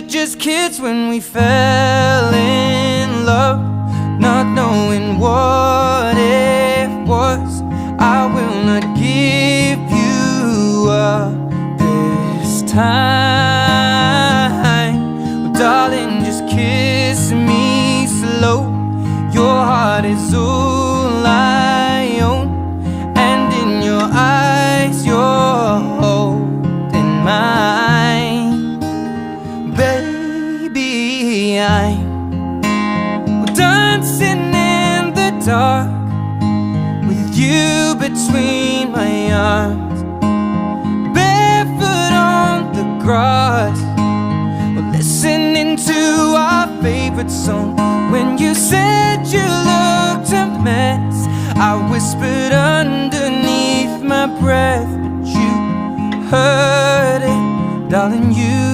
just kids when we fell in love, not knowing what it was. I will not give you up this time. Well, darling, just kiss me slow. Your heart is all I own, and in your eyes you're holding mine. Baby, I'm dancing in the dark with you between my arms, barefoot on the grass. We're listening to our favorite song. When you said you looked a mess, I whispered underneath my breath, but you heard it, darling. You